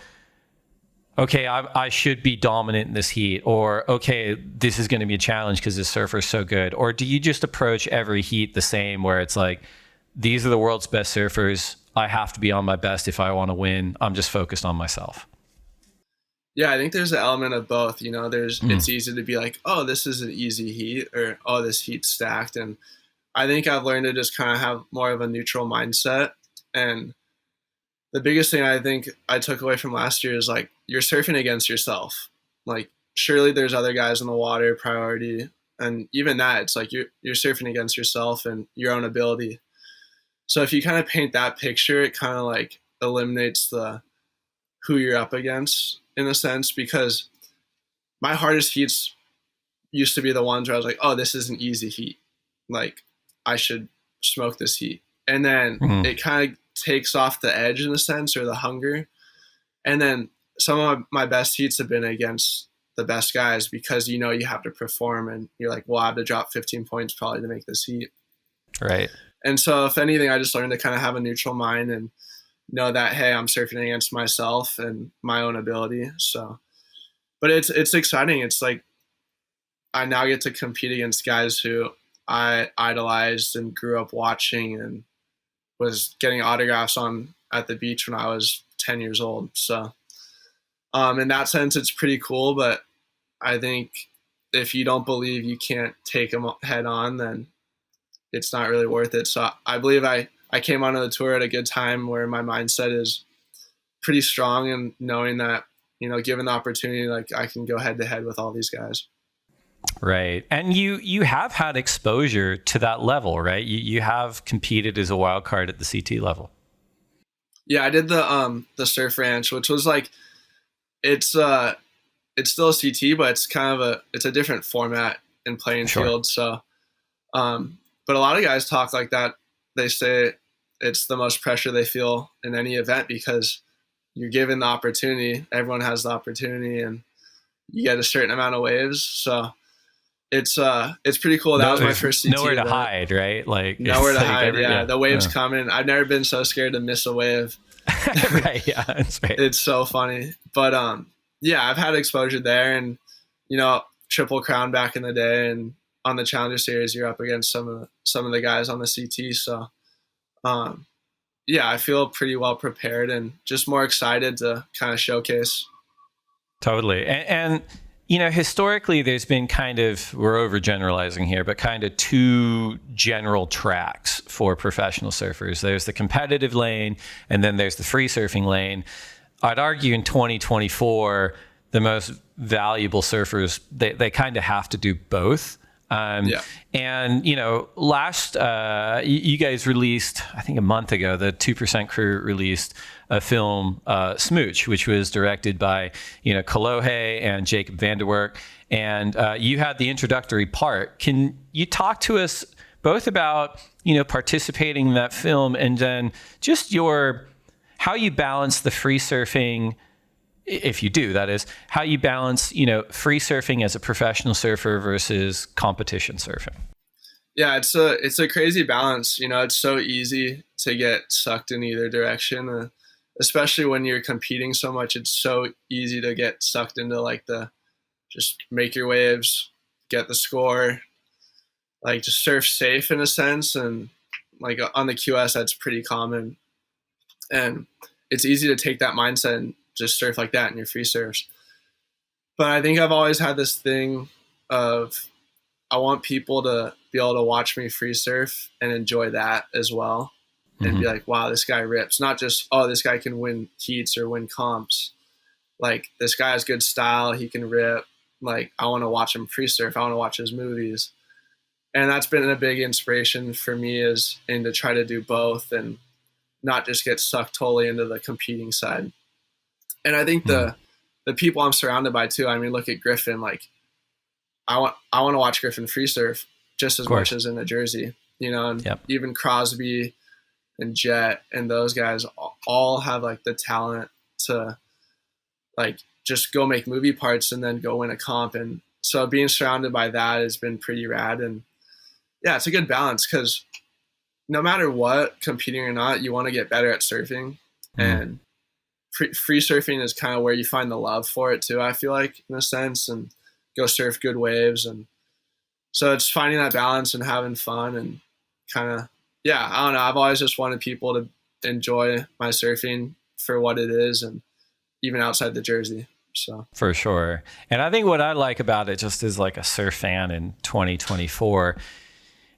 okay, I should be dominant in this heat, or okay, this is going to be a challenge because this surfer is so good? Or do you just approach every heat the same where it's like, these are the world's best surfers, I have to be on my best if I want to win, I'm just focused on myself? Yeah, I think there's an element of both. Mm, It's easy to be like, oh, this is an easy heat, or oh, this heat's stacked. And I think I've learned to just kind of have more of a neutral mindset. And the biggest thing I think I took away from last year is like, you're surfing against yourself. Like, surely there's other guys in the water, priority. And even that, it's like you're surfing against yourself and your own ability. So if you kind of paint that picture, it kind of like eliminates the who you're up against in a sense, because my hardest heats used to be the ones where I was like, oh, this is an easy heat. Like, I should smoke this heat. And then mm, it kind of takes off the edge in a sense, or the hunger. And then some of my best heats have been against the best guys, because you have to perform, and you're like, well, I have to drop 15 points probably to make this heat. right. And so if anything, I just learned to kind of have a neutral mind and know that, hey, I'm surfing against myself and my own ability. So, but it's exciting. It's like I now get to compete against guys who I idolized and grew up watching, and was getting autographs on at the beach when I was 10 years old. So, in that sense, it's pretty cool. But I think if you don't believe you can't take them head on, then it's not really worth it. So I believe I came onto the tour at a good time where my mindset is pretty strong, and knowing that, given the opportunity, like, I can go head to head with all these guys. Right. And you have had exposure to that level, right? You have competed as a wild card at the CT level. Yeah, I did the surf ranch, which was like, it's it's still a CT, but it's kind of it's a different format and playing Sure. field. So, but a lot of guys talk like that. They say it's the most pressure they feel in any event, because you're given the opportunity. Everyone has the opportunity, and you get a certain amount of waves. So it's pretty cool. That No, was my there's first CT nowhere to event. hide, right? Like Nowhere it's to like hide. Yeah, the waves yeah. coming. I've never been so scared to miss a wave. Right, yeah, that's right. It's so funny. But yeah, I've had exposure there, and Triple Crown back in the day, and on the Challenger Series, you're up against some of the guys on the CT. So um, yeah, I feel pretty well prepared, and just more excited to kind of showcase. Totally. And historically, there's been kind of, we're overgeneralizing here, but kind of two general tracks for professional surfers. There's the competitive lane, and then there's the free surfing lane. I'd argue in 2024, the most valuable surfers, they kind of have to do both. Yeah. And, last, you guys released, I think a month ago, the 2% crew released a film, Smooch, which was directed by, Cole and Jacob Vanderwerk. And you had the introductory part. Can you talk to us both about, participating in that film, and then just how you balance the free surfing, if you do, that is, how you balance, free surfing as a professional surfer versus competition surfing? Yeah, it's a crazy balance. It's so easy to get sucked in either direction, especially when you're competing so much. It's so easy to get sucked into like the just make your waves, get the score, like just surf safe in a sense. And like on the QS, that's pretty common, and it's easy to take that mindset and just surf like that in your free surfs. But I think I've always had this thing of, I want people to be able to watch me free surf and enjoy that as well, and be Mm-hmm. like, wow, this guy rips. Not just, oh, this guy can win heats or win comps. Like, this guy has good style. He can rip. Like, I want to watch him free surf. I want to watch his movies. And that's been a big inspiration for me, and to try to do both, and not just get sucked totally into the competing side. And I think Mm-hmm. the people I'm surrounded by too. I mean, look at Griffin. Like, I want to watch Griffin free surf just Of as much course. as in the jersey, and Yep. even Crosby and Jet and those guys all have like the talent to like just go make movie parts and then go win a comp. And so being surrounded by that has been pretty rad. And yeah, it's a good balance, because no matter what, competing or not, you want to get better at surfing. Mm. And free surfing is kind of where you find the love for it too, I feel like, in a sense, and go surf good waves. And so it's finding that balance and having fun, and kind of, yeah, I don't know. I've always just wanted people to enjoy my surfing for what it is, and even outside the jersey. So For sure. And I think what I like about it just as like a surf fan in 2024,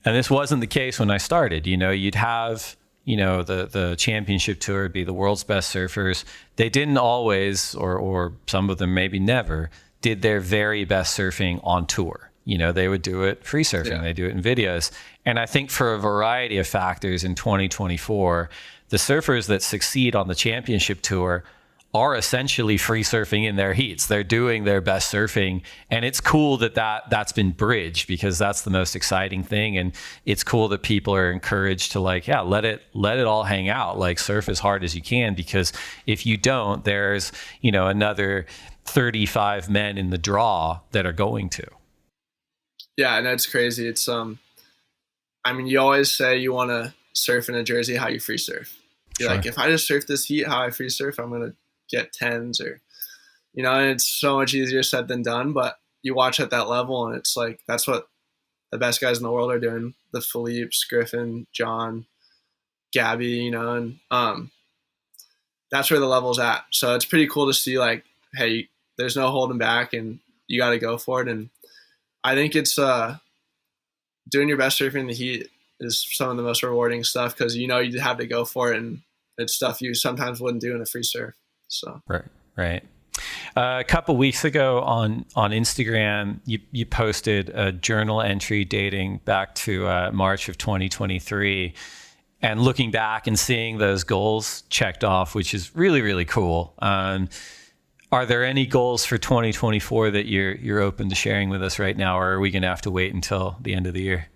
and this wasn't the case when I started, you'd have, the championship tour be the world's best surfers. They didn't always, or some of them maybe never, did their very best surfing on tour. They would do it free surfing. Yeah. They do it in videos. And I think for a variety of factors in 2024, the surfers that succeed on the championship tour are essentially free surfing in their heats. They're doing their best surfing, and it's cool that's been bridged, because that's the most exciting thing. And it's cool that people are encouraged to let it all hang out, like surf as hard as you can, because if you don't, there's another 35 men in the draw that are going to. Yeah, and that's crazy. It's you always say you want to surf in a jersey how you free surf. You're Sure. Like, if I just surf this heat how I free surf, I'm gonna get tens, or and it's so much easier said than done. But you watch at that level, and it's like that's what the best guys in the world are doing. The Philippes, Griffin, John, Gabby, and that's where the level's at. So it's pretty cool to see, like, hey, there's no holding back, and you got to go for it. And I think it's doing your best surfing in the heat is some of the most rewarding stuff, because you have to go for it, and it's stuff you sometimes wouldn't do in a free surf. So right. A couple weeks ago on Instagram, you posted a journal entry dating back to March of 2023, and looking back and seeing those goals checked off, which is really, really cool. Are there any goals for 2024 that you're open to sharing with us right now, or are we going to have to wait until the end of the year?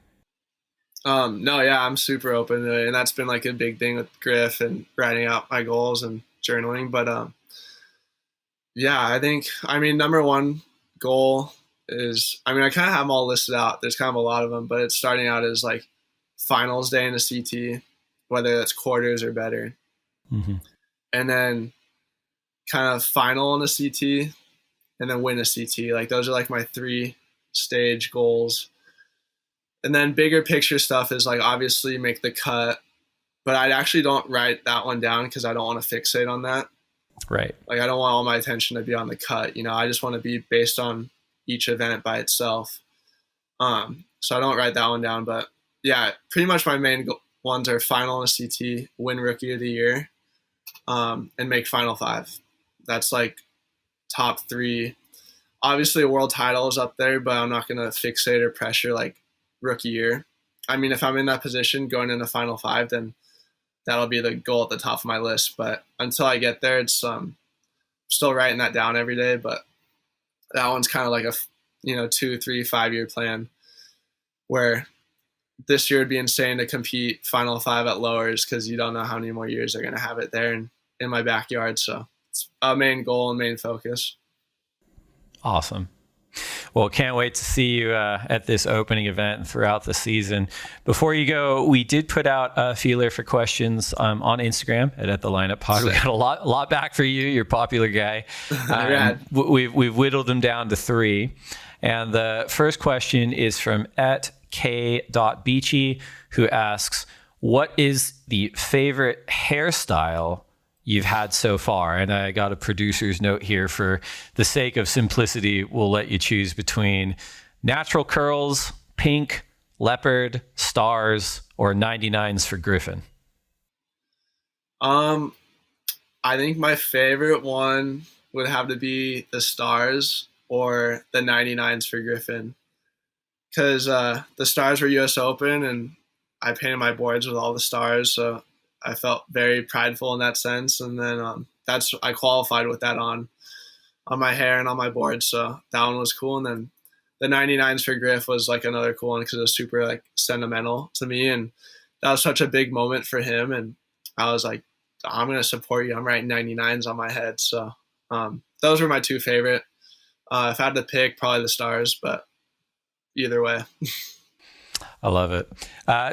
No, yeah, I'm super open to it, and that's been like a big thing with Griff and writing out my goals and journaling. But yeah, I think number one goal is I kind of have them all listed out. There's kind of a lot of them, but it's starting out as like finals day in a CT, whether that's quarters or better, and then kind of final in a CT, and then win a CT. Like, those are like my 3-stage goals. And then bigger picture stuff is like obviously make the cut, but I actually don't write that one down because I don't want to fixate on that. Right. Like, I don't want all my attention to be on the cut. I just want to be based on each event by itself. So I don't write that one down. But yeah, pretty much my main ones are final in a CT, win Rookie of the Year, and make Final 5. That's like top 3. Obviously, a world title is up there, but I'm not going to fixate or pressure like Rookie year. If I'm in that position going into Final 5, then that'll be the goal at the top of my list. But until I get there, it's still writing that down every day. But that one's kind of like a 2, 3, 5 year plan, where this year would be insane to compete Final 5 at lowers, because you don't know how many more years they're going to have it there in my backyard. So it's a main goal and main focus. Awesome. Well, can't wait to see you at this opening event and throughout the season. Before you go, we did put out a feeler for questions on Instagram at the Lineup Pod. We got a lot back for you. You're a popular guy. We've whittled them down to 3. And the first question is from @k.beachy, who asks, what is the favorite hairstyle you've had so far? And I got a producer's note here: for the sake of simplicity, we'll let you choose between natural curls, pink, leopard, stars, or 99s for Griffin. I think my favorite one would have to be the stars or the 99s for Griffin, because the stars were US Open, and I painted my boards with all the stars, so I felt very prideful in that sense. And then I qualified with that on my hair and on my board. So that one was cool. And then the 99s for Griff was like another cool one, because it was super like sentimental to me. And that was such a big moment for him. And I was like, I'm going to support you. I'm writing 99s on my head. So those were my 2 favorite. If I had to pick, probably the stars, but either way. I love it.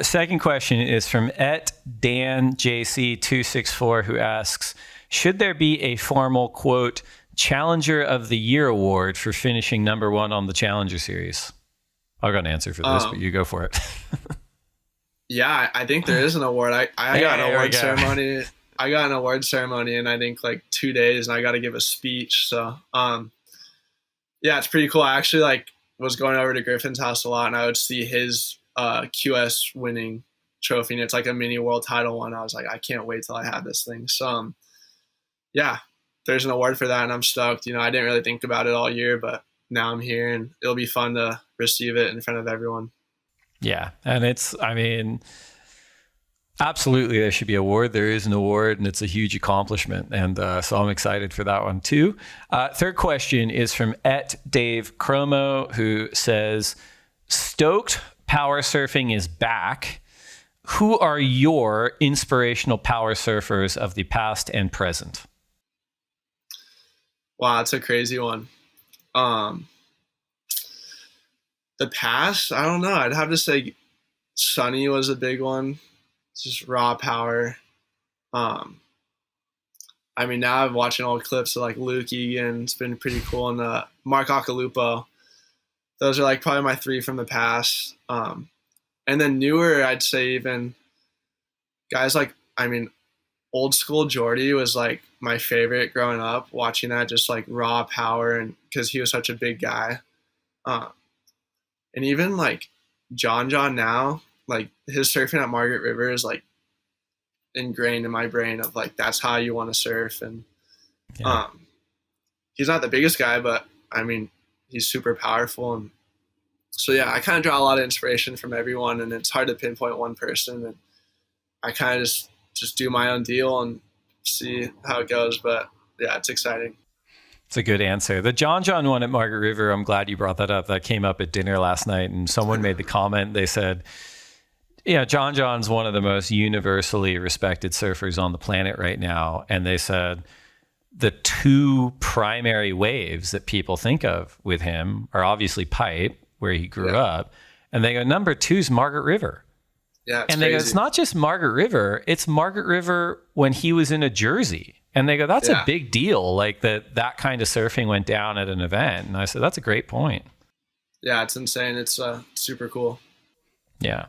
Second question is from @DanJC264, who asks, should there be a formal, quote, Challenger of the Year award for finishing number 1 on the Challenger Series? I've got an answer for this, but you go for it. Yeah, I think there is an award. I got an award ceremony I got an award ceremony in I think like 2 days, and I got to give a speech. So yeah, it's pretty cool. I actually like was going over to Griffin's house a lot, and I would see his QS winning trophy, and it's like a mini world title one. I was like, I can't wait till I have this thing. So yeah, there's an award for that, and I'm stoked. I didn't really think about it all year, but now I'm here, and it'll be fun to receive it in front of everyone. Yeah, and absolutely, there should be an award. There is an award, and it's a huge accomplishment. And so I'm excited for that one too. Third question is from @Dave Chromo, who says, stoked power surfing is back. Who are your inspirational power surfers of the past and present? Wow, that's a crazy one. The past, I don't know. I'd have to say Sunny was a big one. Just raw power. Now I'm watching old clips of like Luke Egan. It's been pretty cool. And Mark Akalupo. Those are like probably my 3 from the past. And then newer, I'd say even guys like, old school Jordy was like my favorite growing up, watching that, just like raw power, and because he was such a big guy. And even like John now, like his surfing at Margaret River is like ingrained in my brain of like, that's how you want to surf. And he's not the biggest guy, but he's super powerful. And so yeah, I kind of draw a lot of inspiration from everyone, and it's hard to pinpoint one person, and I kind of just do my own deal and see how it goes. But yeah, it's exciting. It's a good answer. The John one at Margaret River, I'm glad you brought that up. That came up at dinner last night, and someone made the comment. They said, yeah, John's one of the most universally respected surfers on the planet right now. And they said the 2 primary waves that people think of with him are obviously Pipe, where he grew up. And they go, number 2 is Margaret River. Yeah, and they go, it's not just Margaret River, it's Margaret River when he was in a jersey. And they go, that's a big deal, like that kind of surfing went down at an event. And I said, that's a great point. Yeah, it's insane. It's super cool. Yeah.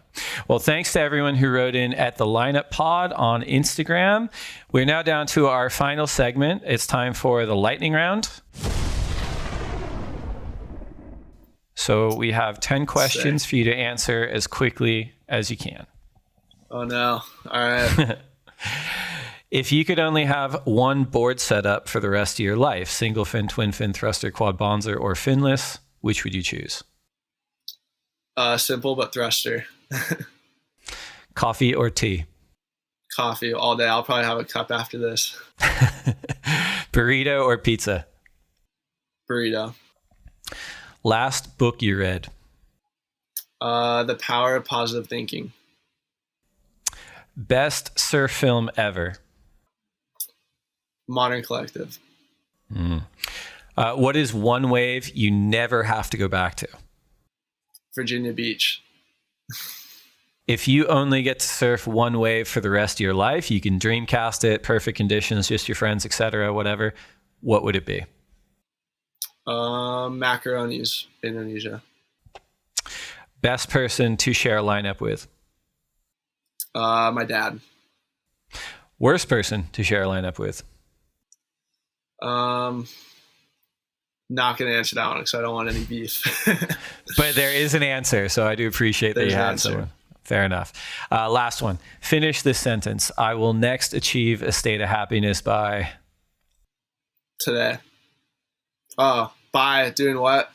Well, thanks to everyone who wrote in at the Lineup Pod on Instagram. We're now down to our final segment. It's time for the lightning round. So we have 10 questions for you to answer as quickly as you can. Oh, no. All right. If you could only have one board setup for the rest of your life, single fin, twin fin, thruster, quad bonzer, or finless, which would you choose? Simple, but thruster. Coffee or tea? Coffee all day. I'll probably have a cup after this. Burrito or pizza? Burrito. Last book you read? The Power of Positive Thinking. Best surf film ever? Modern Collective. What is one wave you never have to go back to? Virginia Beach. If you only get to surf one wave for the rest of your life, you can dreamcast it, perfect conditions, just your friends, etc., whatever. What would it be? Macaronis, Indonesia. Best person to share a lineup with? My dad. Worst person to share a lineup with? Not going to answer that one because I don't want any beef. But there is an answer, so I do appreciate that you have someone. Fair enough. Last one. Finish this sentence. I will next achieve a state of happiness by... Today. Oh, by doing what?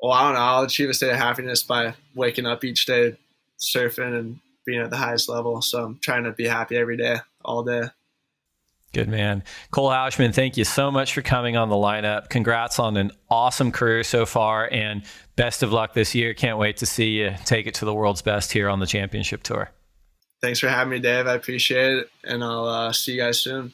Well, I don't know. I'll achieve a state of happiness by waking up each day, surfing, and being at the highest level. So I'm trying to be happy every day, all day. Good man. Cole Houshmand, thank you so much for coming on the lineup. Congrats on an awesome career so far, and best of luck this year. Can't wait to see you take it to the world's best here on the championship tour. Thanks for having me, Dave. I appreciate it, and I'll see you guys soon.